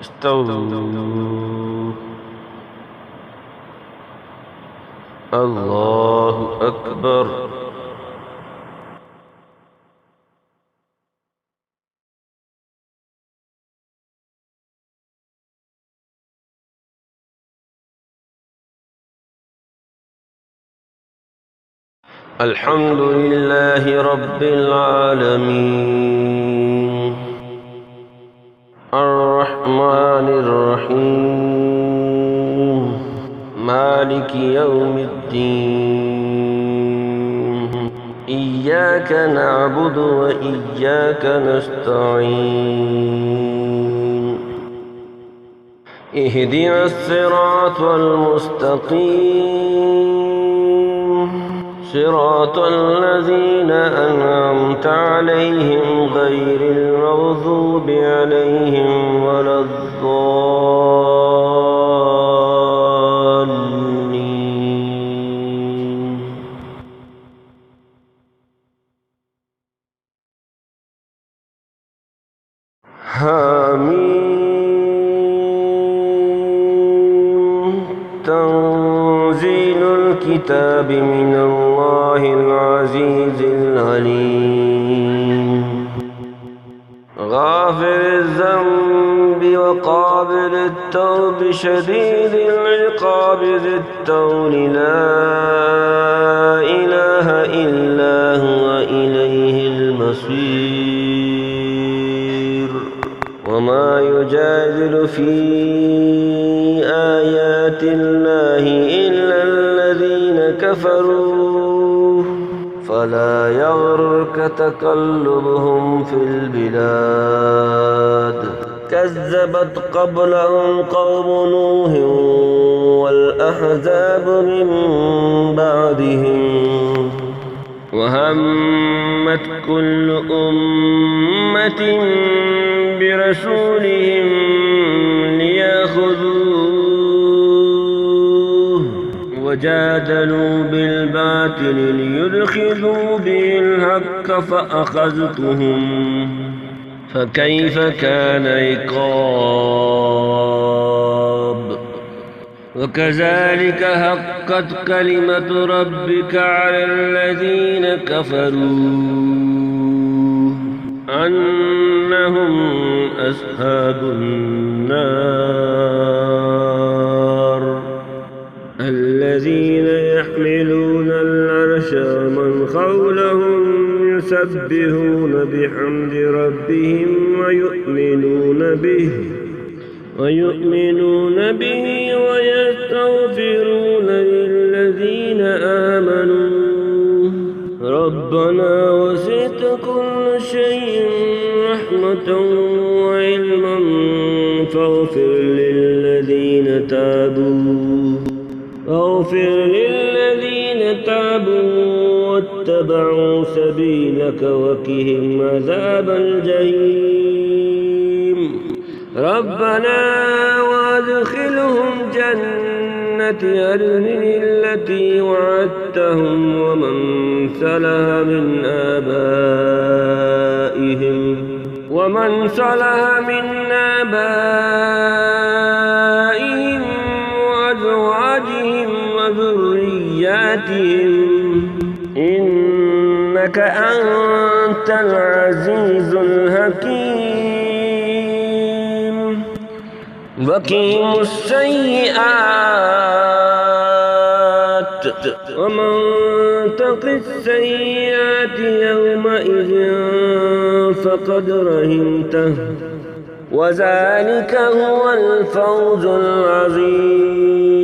استووا. الله أكبر. الحمد لله رب العالمين الرحمن الرحيم مالك يوم الدين إياك نعبد وإياك نستعين اهدنا الصراط المستقيم صراط الذين أنعمت عليهم غير المغضوب عليهم ولا الضالين. حميم. تنزيل الكتاب من الله العزيز العليم غافر الذنب وقابل التوب شديد العقاب ذي الطول لا إله إلا هو إليه المصير. وما يجادل في آيات الله إلا الذين كفروا فلا يغرك تقلبهم في البلاد. كذبت قبلهم قوم نوح والأحزاب من بعدهم وهمت كل أمة برسولهم ليأخذوه وجادلوا بالباطل ليدخلوا به الحق فأخذتهم فكيف كان عقاب. وكذلك حقت كلمة ربك على الذين كفروا أنهم أصحاب النار الذين يحملون العرش ومن حولهم يسبحون بحمد ربهم ويؤمنون به ويستغفرون للذين آمنوا ربنا وسعت كل شيء رحمة وعلما فاغفر للذين تابوا واتبعوا سبيلك وقهم عذاب الجحيم. ربنا وادخلهم جنة عدن التي وعدتهم ومن صلح من آبائهم وأزواجهم وذرياتهم إنك أنت العزيز الحكيم. وقهم السيئات ومن تق السيئات يومئذ فقد رحمته وذلك هو الفوز العظيم.